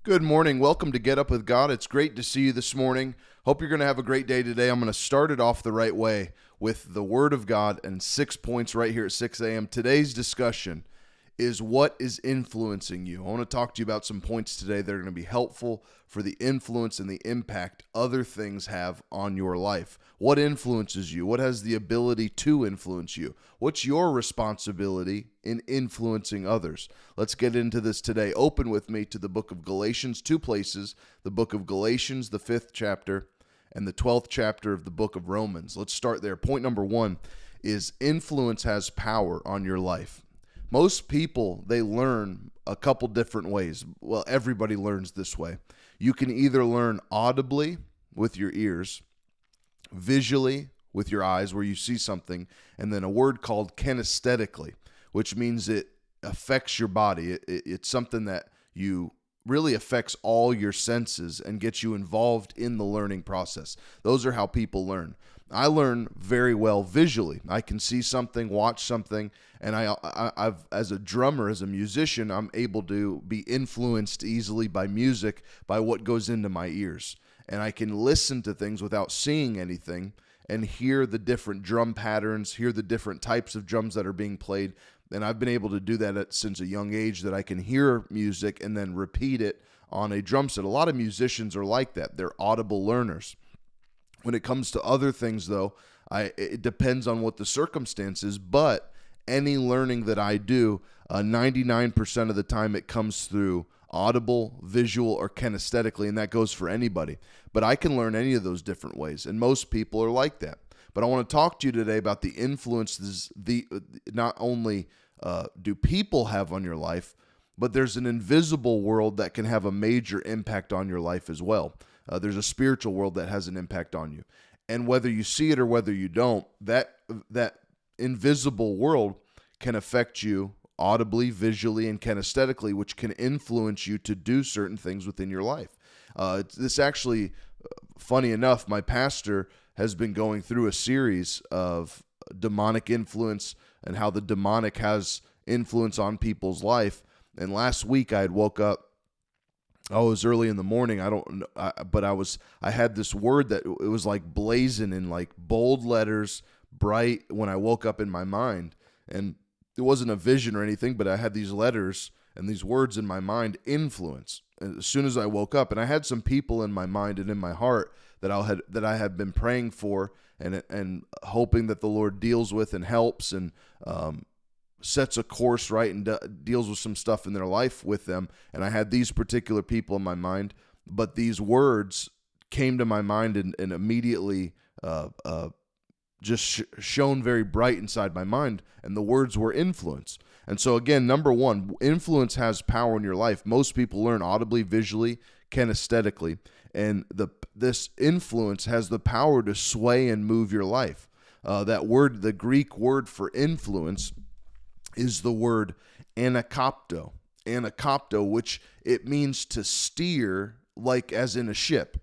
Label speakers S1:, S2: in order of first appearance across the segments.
S1: Good morning. Welcome to Get Up with God. It's great to see you this morning. Hope you're going to have a great day today. I'm going to start it off the right way with the Word of God and 6 points right here at 6 a.m. Today's discussion is what is influencing you. I want to talk to you about some points today that are going to be helpful for the influence and the impact other things have on your life. What influences you? What has the ability to influence you? What's your responsibility in influencing others? Let's get into this today. Open with me to the book of Galatians, two places, the book of Galatians, the 5th chapter, and the 12th chapter of the book of Romans. Let's start there. Point number one is influence has power on your life. Most people, they learn a couple different ways. Well, everybody learns this way. You can either learn audibly with your ears, visually with your eyes where you see something, and then a word called kinesthetically, which means it affects your body. It's something that you really affects all your senses and gets you involved in the learning process. Those are how people learn. I learn very well visually. I can see something, watch something, and I've as a drummer, as a musician, I'm able to be influenced easily by music, by what goes into my ears. And I can listen to things without seeing anything and hear the different drum patterns, hear the different types of drums that are being played. And I've been able to do that since a young age, that I can hear music and then repeat it on a drum set. A lot of musicians are like that. They're audible learners. When it comes to other things, though, it depends on what the circumstance is, but any learning that I do, 99% of the time it comes through audible, visual, or kinesthetically, and that goes for anybody. But I can learn any of those different ways, and most people are like that. But I want to talk to you today about the influences not only do people have on your life, but there's an invisible world that can have a major impact on your life as well. There's a spiritual world that has an impact on you. And whether you see it or whether you don't, that invisible world can affect you audibly, visually, and kinesthetically, which can influence you to do certain things within your life. This actually, funny enough, my pastor has been going through a series of demonic influence and how the demonic has influence on people's life. And last week I had woke up. Oh, it was early in the morning. I don't know, but I had this word that it was like blazing in like bold letters, bright when I woke up in my mind. And it wasn't a vision or anything, but I had these letters and these words in my mind, influence. And as soon as I woke up, and I had some people in my mind and in my heart that I had been praying for and hoping that the Lord deals with and helps and sets a course right and deals with some stuff in their life with them. And I had these particular people in my mind, but these words came to my mind and immediately just shone very bright inside my mind, and the words were influence. And so again, number one, influence has power in your life. Most people learn audibly, visually, kinesthetically, and this influence has the power to sway and move your life. That word, the Greek word for influence, is the word anakopto, which it means to steer, like as in a ship,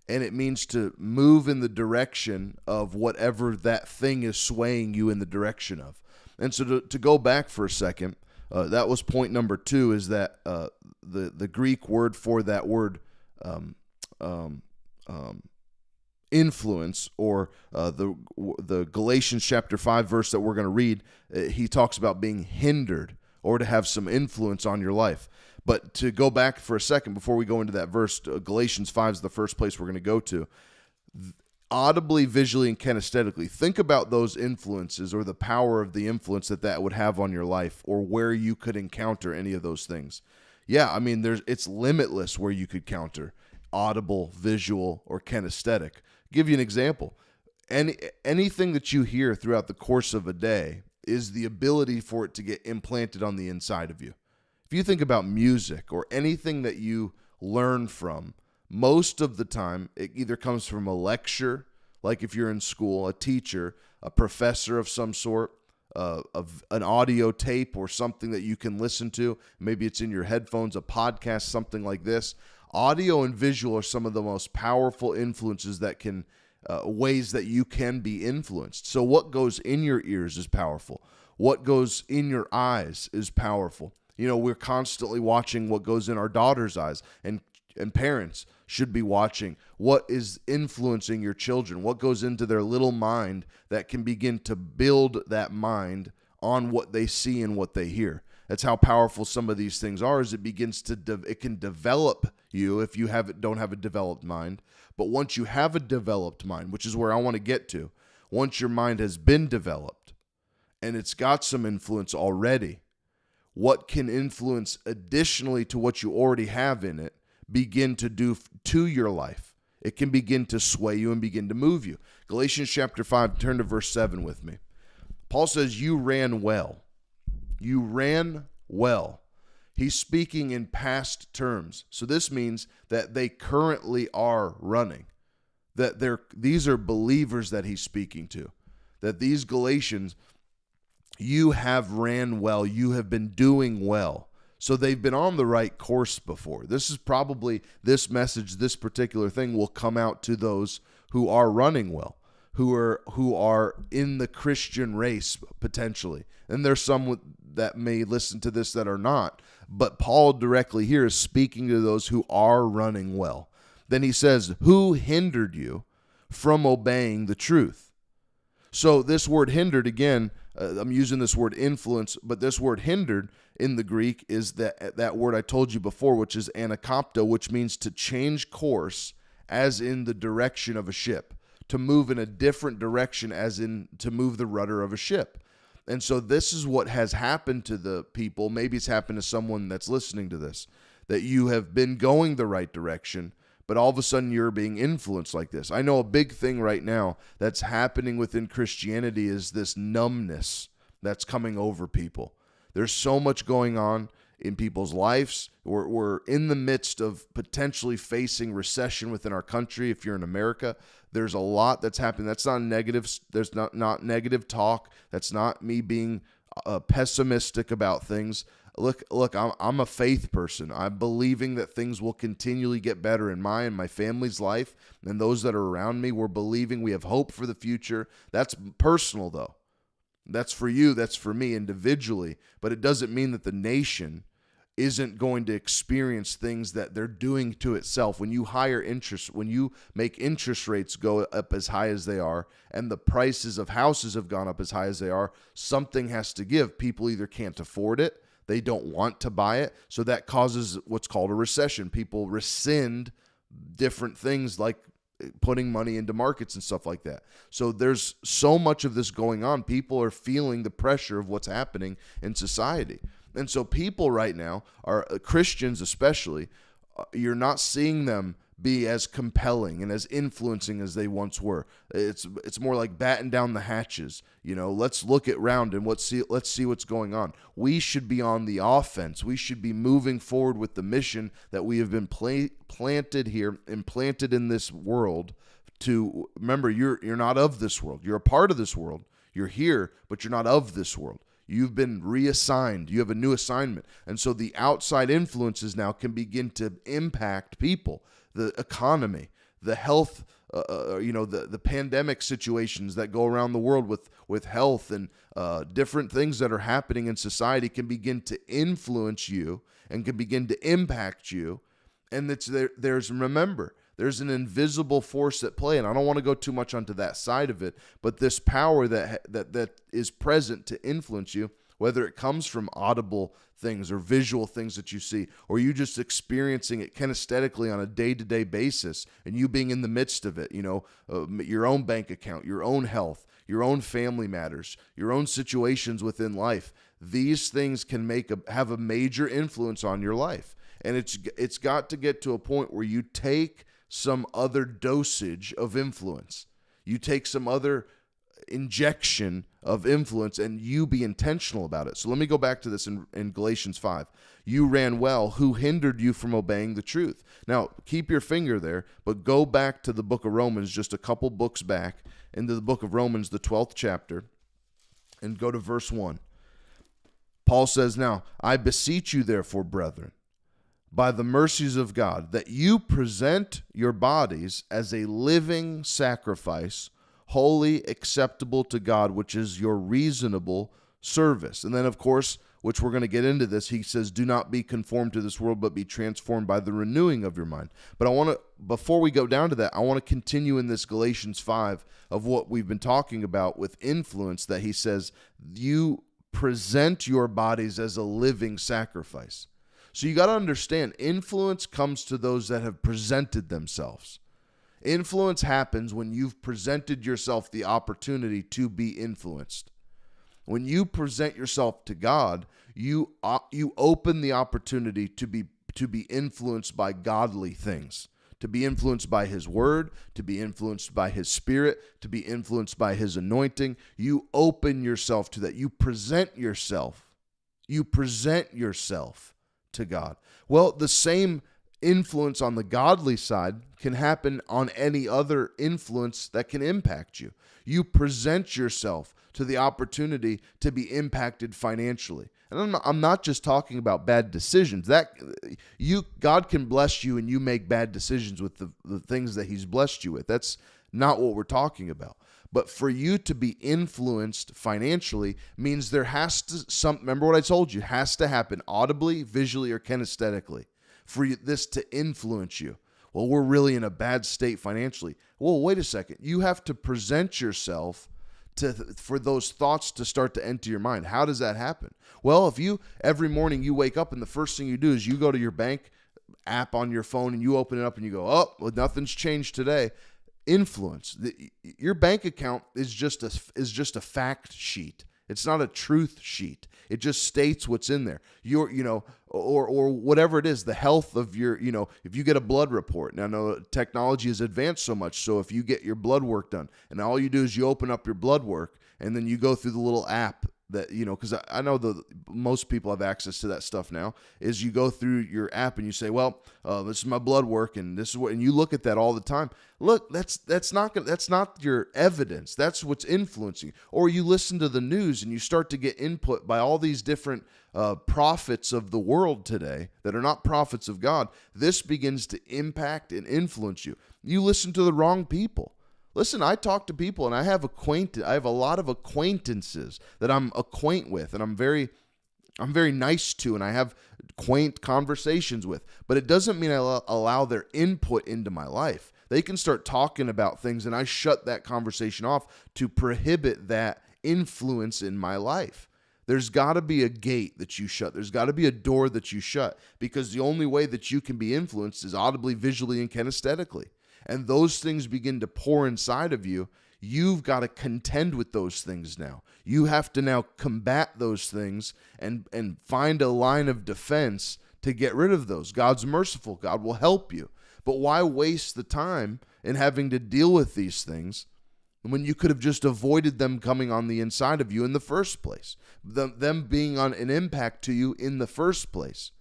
S1: and it means to move in the direction of whatever that thing is swaying you in the direction of. And so to go back for a second, that was point number two, is that the Greek word for that word influence, or the Galatians chapter 5 verse that we're going to read, he talks about being hindered or to have some influence on your life. But to go back for a second before we go into that verse, Galatians 5 is the first place we're going to go to. Audibly, visually, and kinesthetically, think about those influences or the power of the influence that would have on your life, or where you could encounter any of those things. Yeah, I mean, it's limitless where you could counter audible, visual, or kinesthetic. Give you an example. Anything that you hear throughout the course of a day is the ability for it to get implanted on the inside of you. If you think about music or anything that you learn from, most of the time it either comes from a lecture, like if you're in school, a teacher, a professor of some sort, of an audio tape or something that you can listen to. Maybe it's in your headphones, a podcast, something like this. Audio and visual are some of the most powerful influences that can, ways that you can be influenced. So what goes in your ears is powerful. What goes in your eyes is powerful. We're constantly watching what goes in our daughter's eyes, and parents should be watching what is influencing your children, what goes into their little mind that can begin to build that mind on what they see and what they hear. That's how powerful some of these things are. Is it begins to it can develop you if you don't have a developed mind. But once you have a developed mind, which is where I want to get to, once your mind has been developed and it's got some influence already, what can influence additionally to what you already have in it begin to do to your life? It can begin to sway you and begin to move you. Galatians chapter 5, turn to verse 7 with me. Paul says, you ran well. You ran well. He's speaking in past terms. So this means that they currently are running. That these are believers that he's speaking to. That these Galatians, you have ran well. You have been doing well. So they've been on the right course before. This is probably, this message, this particular thing will come out to those who are running well, who are in the Christian race potentially. And there's some that may listen to this that are not. But Paul directly here is speaking to those who are running well. Then he says, who hindered you from obeying the truth? So this word hindered, again, I'm using this word influence, but this word hindered in the Greek is that word I told you before, which is anakopto, which means to change course as in the direction of a ship, to move in a different direction as in to move the rudder of a ship. And so this is what has happened to the people. Maybe it's happened to someone that's listening to this, that you have been going the right direction, but all of a sudden you're being influenced like this. I know a big thing right now that's happening within Christianity is this numbness that's coming over people. There's so much going on in people's lives. We're in the midst of potentially facing recession within our country. If you're in America, there's a lot that's happening. That's not negative. There's not negative talk. That's not me being pessimistic about things. Look, I'm a faith person. I'm believing that things will continually get better in my and my family's life and those that are around me. We're believing, we have hope for the future. That's personal, though. That's for you. That's for me individually. But it doesn't mean that the nation isn't going to experience things that they're doing to itself. When you when you make interest rates go up as high as they are, and the prices of houses have gone up as high as they are, something has to give. People either can't afford it, they don't want to buy it, so that causes what's called a recession. People rescind different things like putting money into markets and stuff like that. So there's so much of this going on. People are feeling the pressure of what's happening in society. And so people right now, are Christians especially, you're not seeing them be as compelling and as influencing as they once were. It's more like batten down the hatches. Let's look around and let's see what's going on. We should be on the offense. We should be moving forward with the mission that we have been planted here and planted in this world. To remember, you're not of this world. You're a part of this world. You're here, but you're not of this world. You've been reassigned. You have a new assignment. And so the outside influences now can begin to impact people, the economy, the health, the pandemic situations that go around the world with health and different things that are happening in society can begin to influence you and can begin to impact you. And remember, there's an invisible force at play, and I don't want to go too much onto that side of it, but this power that is present to influence you, whether it comes from audible things or visual things that you see, or you just experiencing it kinesthetically on a day-to-day basis, and you being in the midst of it, your own bank account, your own health, your own family matters, your own situations within life. These things can have a major influence on your life, and it's got to get to a point where you take some other dosage of influence. You take some other injection of influence and you be intentional about it. So let me go back to this in Galatians 5. You ran well. Who hindered you from obeying the truth? Now, keep your finger there, but go back to the book of Romans, just a couple books back, into the book of Romans, the 12th chapter, and go to verse 1. Paul says, now, I beseech you, therefore, brethren, by the mercies of God, that you present your bodies as a living sacrifice, holy, acceptable to God, which is your reasonable service. And then, of course, which we're going to get into this. He says, do not be conformed to this world, but be transformed by the renewing of your mind. But before we go down to that, I want to continue in this Galatians 5 of what we've been talking about with influence, that he says, you present your bodies as a living sacrifice. So you got to understand, influence comes to those that have presented themselves. Influence happens when you've presented yourself the opportunity to be influenced. When you present yourself to God, you open the opportunity to be influenced by godly things, to be influenced by his word, to be influenced by his spirit, to be influenced by his anointing. You open yourself to that. You present yourself to God. Well, the same influence on the godly side can happen on any other influence that can impact you. You present yourself to the opportunity to be impacted financially. And I'm not just talking about bad decisions. God can bless you and you make bad decisions with the things that he's blessed you with. That's not what we're talking about. But for you to be influenced financially means there has to, remember what I told you, has to happen audibly, visually, or kinesthetically for this to influence you. Well, we're really in a bad state financially. Well, wait a second. You have to present yourself for those thoughts to start to enter your mind. How does that happen? Well, if every morning you wake up and the first thing you do is you go to your bank app on your phone and you open it up and you go, oh, well, nothing's changed today. Influence. Your bank account is just a fact sheet. It's not a truth sheet. It just states what's in there. Or whatever it is, the health of your, if you get a blood report. Now, I know technology has advanced so much, so if you get your blood work done, and all you do is you open up your blood work, and then you go through the little app that, because I know most people have access to that stuff now, is you go through your app and you say, well, this is my blood work, and this is what, and you look at that all the time. Look, that's not your evidence. That's what's influencing. Or you listen to the news and you start to get input by all these different prophets of the world today that are not prophets of God. This begins to impact and influence you. You listen to the wrong people. Listen, I talk to people and I have a lot of acquaintances that I'm acquaint with and I'm very nice to, and I have quaint conversations with, but it doesn't mean I allow their input into my life. They can start talking about things and I shut that conversation off to prohibit that influence in my life. There's got to be a gate that you shut. There's got to be a door that you shut, because the only way that you can be influenced is audibly, visually, and kinesthetically. And those things begin to pour inside of you. You've got to contend with those things now. You have to now combat those things and find a line of defense to get rid of those. God's merciful. God will help you. But why waste the time in having to deal with these things when you could have just avoided them coming on the inside of you in the first place? Them being on an impact to you in the first place.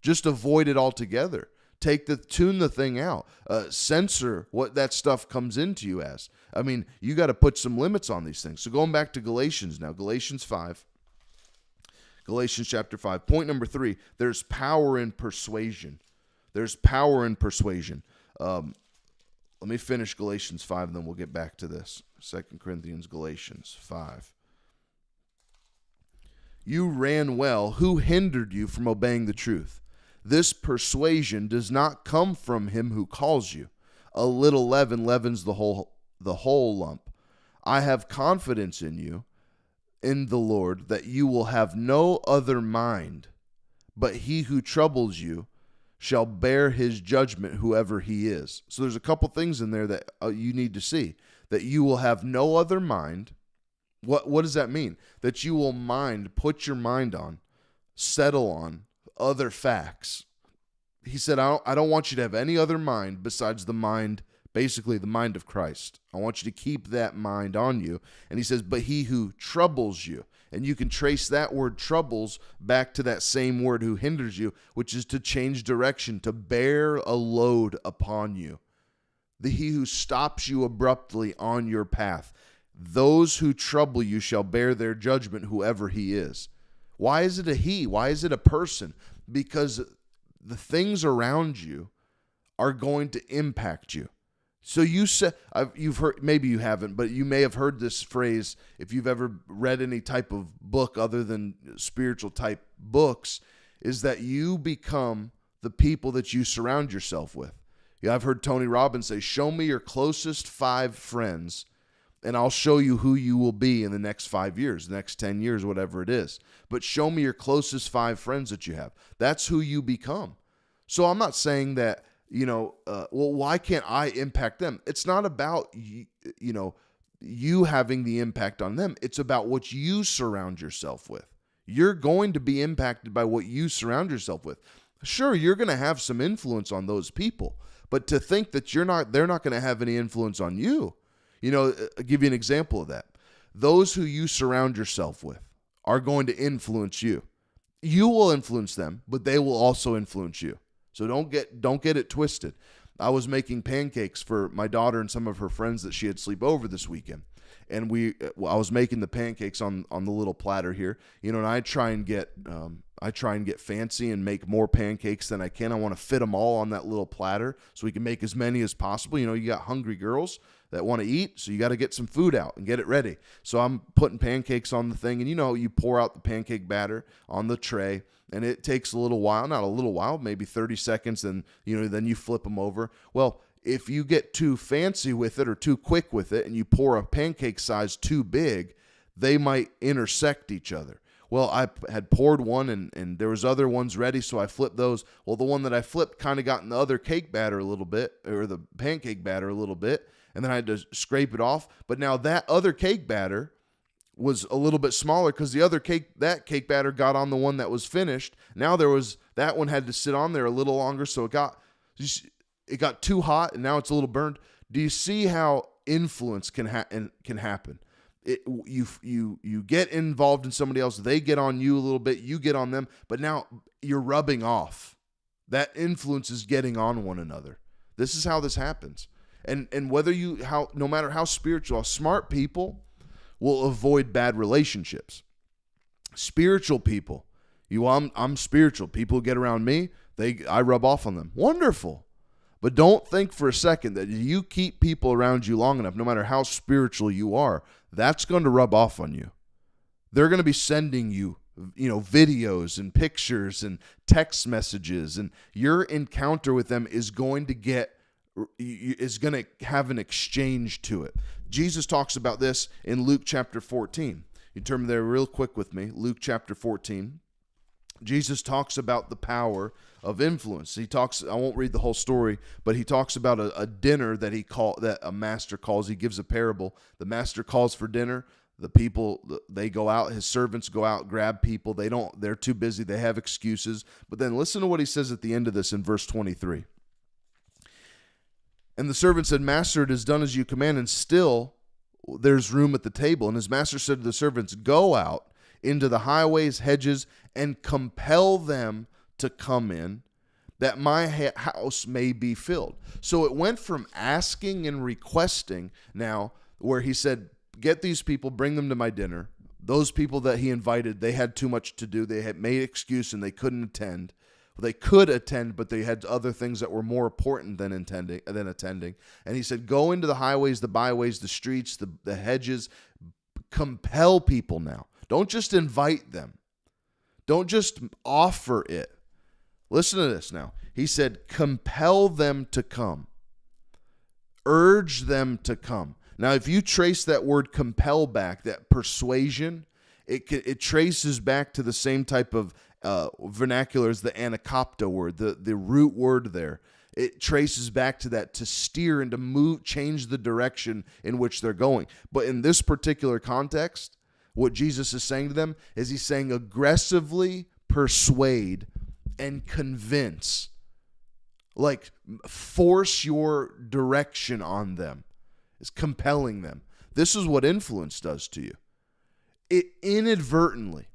S1: Just avoid it altogether. Tune the thing out. Censor what that stuff comes into you as. I mean, you got to put some limits on these things. So going back to Galatians now, Galatians chapter 5. Point number 3, there's power in persuasion. There's power in persuasion. Let me finish Galatians 5 and then we'll get back to this. 2 Corinthians, Galatians 5. You ran well. Who hindered you from obeying the truth? This persuasion does not come from him who calls you. A little leaven leavens the whole lump. I have confidence in you, in the Lord, that you will have no other mind, but he who troubles you shall bear his judgment, whoever he is. So there's a couple things in there that you need to see. That you will have no other mind. What does that mean? That you will put your mind on, settle on other facts. He said, I don't want you to have any other mind besides the mind, basically the mind of Christ. I want you to keep that mind on you. And he says, but he who troubles you, and you can trace that word troubles back to that same word who hinders you, which is to change direction, to bear a load upon you. He who stops you abruptly on your path. Those who trouble you shall bear their judgment, whoever he is. Why is it a he? Why is it a person? Because the things around you are going to impact you. So you said you've heard, maybe you haven't, but you may have heard this phrase if you've ever read any type of book other than spiritual type books, is that you become the people that you surround yourself with. Yeah, I've heard Tony Robbins say, "Show me your closest 5 friends, and I'll show you who you will be in the next 5 years, the next 10 years, whatever it is. But show me your closest 5 friends that you have. That's who you become." So I'm not saying that, well, why can't I impact them? It's not about, you having the impact on them. It's about what you surround yourself with. You're going to be impacted by what you surround yourself with. Sure, you're going to have some influence on those people, but to think that they're not going to have any influence on you. I'll give you an example of that. Those who you surround yourself with are going to influence you. You will influence them, but they will also influence you. So don't get it twisted. I was making pancakes for my daughter and some of her friends that she had sleep over this weekend. And I was making the pancakes on the little platter here, and I try and get fancy and make more pancakes than I can. I want to fit them all on that little platter so we can make as many as possible. You got hungry girls that want to eat, so you got to get some food out and get it ready. So I'm putting pancakes on the thing, and you pour out the pancake batter on the tray, and it takes a little while, not a little while, maybe 30 seconds, and then you flip them over. Well, if you get too fancy with it or too quick with it and you pour a pancake size too big, they might intersect each other. Well, I had poured one and there was other ones ready, so I flipped those. Well, the one that I flipped kind of got in the other cake batter a little bit, or the pancake batter a little bit, and then I had to scrape it off. But now that other cake batter was a little bit smaller because that cake batter got on the one that was finished. Now that one had to sit on there a little longer, so it got too hot, and now it's a little burned. Do you see how influence can happen? You get involved in somebody else, they get on you a little bit, you get on them, but now you're rubbing off. That influence is getting on one another. This is how this happens. And no matter how spiritual, smart people will avoid bad relationships. Spiritual people, I'm spiritual. People who get around me, I rub off on them. Wonderful. But don't think for a second that you keep people around you long enough, no matter how spiritual you are, that's going to rub off on you. They're going to be sending you, videos and pictures and text messages, and your encounter with them is going to have an exchange to it. Jesus talks about this in Luke chapter 14. You turn there real quick with me. Luke chapter 14. Jesus talks about the power of influence. I won't read the whole story, but he talks about a dinner that a master calls. He gives a parable. The master calls for dinner. The people, they go out, his servants go out, grab people. They're too busy. They have excuses. But then listen to what he says at the end of this in verse 23. And the servant said, "Master, it is done as you command, and still there's room at the table." And his master said to the servants, "Go out into the highways, hedges, and compel them to come in, that my house may be filled." So it went from asking and requesting now, where he said, "Get these people, bring them to my dinner." Those people that he invited, they had too much to do. They had made excuse and they couldn't attend. They could attend, but they had other things that were more important than attending. And he said, "Go into the highways, the byways, the streets, the hedges, compel people now. Don't just invite them. Don't just offer it." Listen to this now. He said, "Compel them to come. Urge them to come." Now, if you trace that word compel back, that persuasion, it traces back to the same type of vernacular as the anakopta word, the root word there. It traces back to that, to steer and to move, change the direction in which they're going. But in this particular context, what Jesus is saying to them is he's saying aggressively persuade and convince. Like, force your direction on them. It's compelling them. This is what influence does to you. It inadvertently,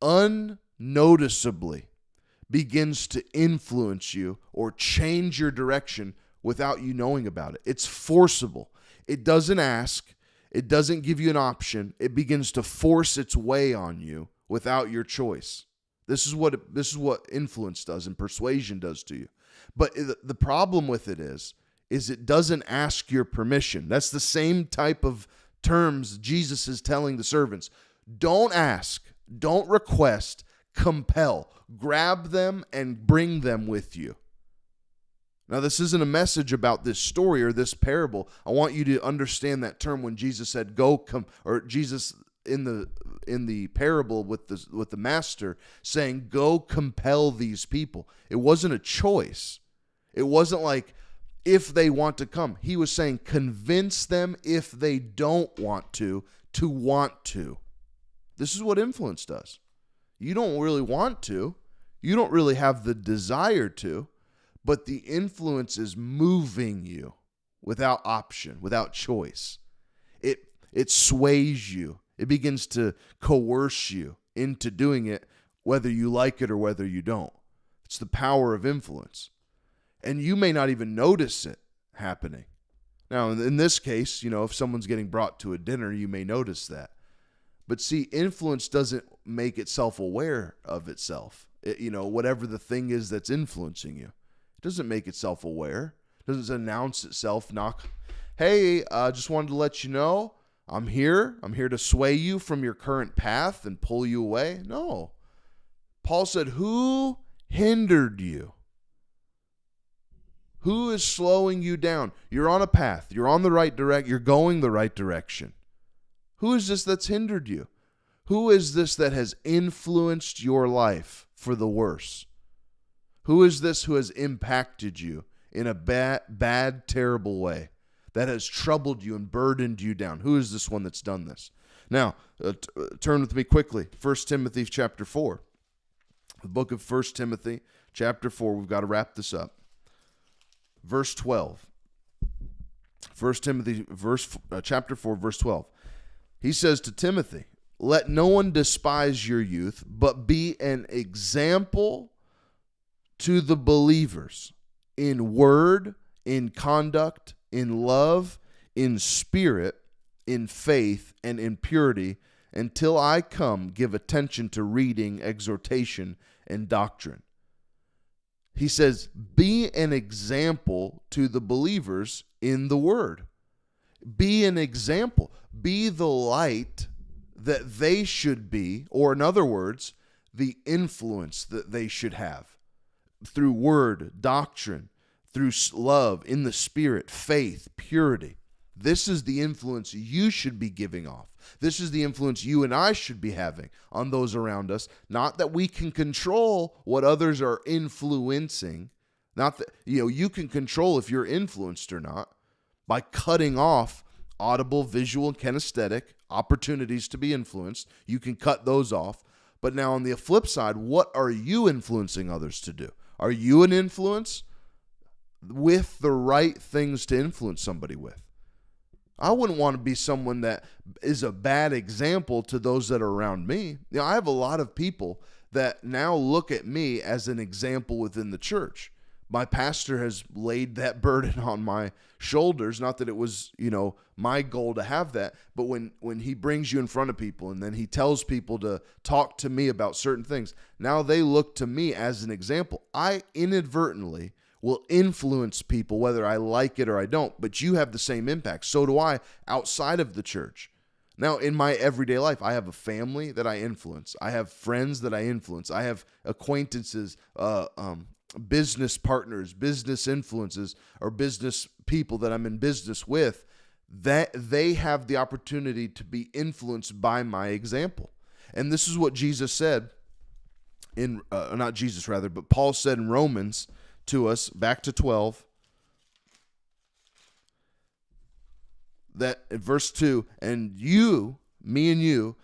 S1: unnoticeably begins to influence you or change your direction without you knowing about it. It's forcible. It doesn't ask. It doesn't give you an option. It begins to force its way on you without your choice. This is what influence does and persuasion does to you. But the problem with it is is it doesn't ask your permission. That's the same type of terms Jesus is telling the servants. Don't ask, don't request, compel. Grab them and bring them with you. Now, this isn't a message about this story or this parable. I want you to understand that term when Jesus said, "Go come," or Jesus in the parable with the master saying, "Go compel these people." It wasn't a choice. It wasn't like if they want to come. He was saying, convince them if they don't want to want to. This is what influence does. You don't really want to. You don't really have the desire to. But the influence is moving you without option, without choice. It sways you. It begins to coerce you into doing it, whether you like it or whether you don't. It's the power of influence. And you may not even notice it happening. Now, in this case, if someone's getting brought to a dinner, you may notice that. But see, influence doesn't make itself aware of itself. Whatever the thing is that's influencing you. It doesn't make itself aware. It doesn't announce itself, hey, just wanted to let you know, I'm here. I'm here to sway you from your current path and pull you away. No. Paul said, who hindered you? Who is slowing you down? You're on a path. You're on the right direction. You're going the right direction. Who is this that's hindered you? Who is this that has influenced your life for the worse? Who is this who has impacted you in a bad, terrible way that has troubled you and burdened you down? Who is this one that's done this? Now, turn with me quickly. 1 Timothy chapter 4. The book of 1 Timothy chapter 4. We've got to wrap this up. Verse 12. 1 Timothy chapter 4, verse 12. He says to Timothy, let no one despise your youth, but be an example to the believers in word, in conduct, in love, in spirit, in faith, and in purity. Until I come, give attention to reading, exhortation, and doctrine. He says, be an example to the believers in the word. Be an example. Be the light that they should be, or in other words, the influence that they should have. Through word, doctrine, through love, in the spirit, faith, purity. This is the influence you should be giving off. This is the influence you and I should be having on those around us. Not that we can control what others are influencing. Not that, you can control if you're influenced or not by cutting off audible, visual, and kinesthetic opportunities to be influenced. You can cut those off. But now on the flip side, what are you influencing others to do? Are you an influence with the right things to influence somebody with? I wouldn't want to be someone that is a bad example to those that are around me. I have a lot of people that now look at me as an example within the church. My pastor has laid that burden on my shoulders. Not that it was, my goal to have that, but when he brings you in front of people and then he tells people to talk to me about certain things, now they look to me as an example. I inadvertently will influence people whether I like it or I don't, but you have the same impact. So do I outside of the church. Now, in my everyday life, I have a family that I influence. I have friends that I influence. I have acquaintances, business partners, business influences, or business people that I'm in business with, that they have the opportunity to be influenced by my example. And this is what Jesus said in, not Jesus rather, but Paul said in Romans to us, back to 12, that in verse 2, and you, me and you,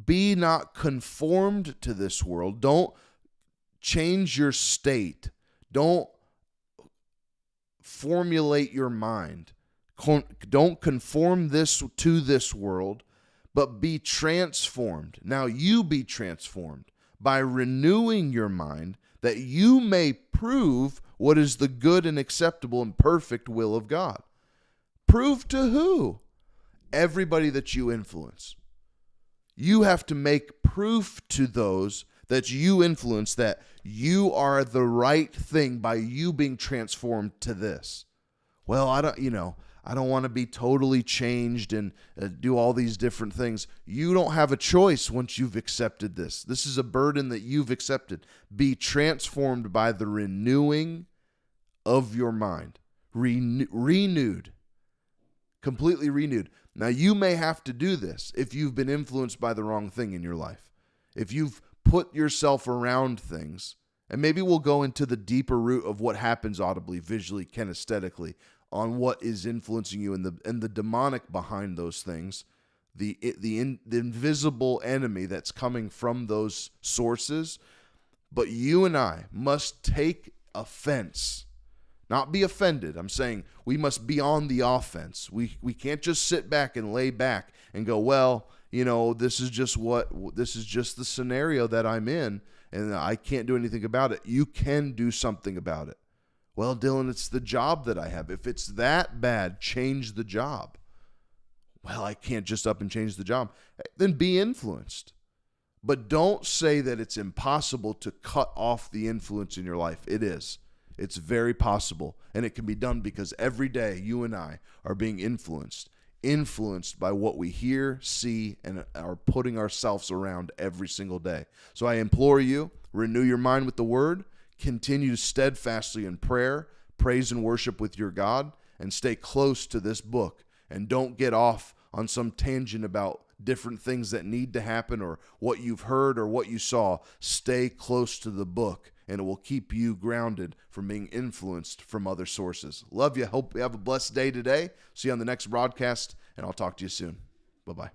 S1: be not conformed to this world. Don't change your state. Don't formulate your mind. Don't conform this to this world, but be transformed. Now you be transformed by renewing your mind, that you may prove what is the good and acceptable and perfect will of God. Prove to who? Everybody that you influence. You have to make proof to those that you influence that you are the right thing by you being transformed to this. well, I don't want to be totally changed and do all these different things. You don't have a choice once you've accepted this. This is a burden that you've accepted. Be transformed by the renewing of your mind. Renewed. Completely renewed. Now, you may have to do this if you've been influenced by the wrong thing in your life. If you've put yourself around things, and maybe we'll go into the deeper root of what happens audibly, visually, kinesthetically, on what is influencing you and the demonic behind those things, the invisible enemy that's coming from those sources. But you and I must take offense, not be offended. I'm saying we must be on the offense. We can't just sit back and lay back and go, well, this is just the scenario that I'm in, and I can't do anything about it. You can do something about it. Well, Dillon, it's the job that I have. If it's that bad, change the job. Well, I can't just up and change the job. Then be influenced. But don't say that it's impossible to cut off the influence in your life. It is. It's very possible. And it can be done because every day you and I are being influenced by what we hear, see, and are putting ourselves around every single day. So I implore you, renew your mind with the word. Continue steadfastly in prayer, praise and worship with your God, and stay close to this book. And don't get off on some tangent about different things that need to happen or what you've heard or what you saw. Stay close to the book, and it will keep you grounded from being influenced from other sources. Love you. Hope you have a blessed day today. See you on the next broadcast, and I'll talk to you soon. Bye-bye.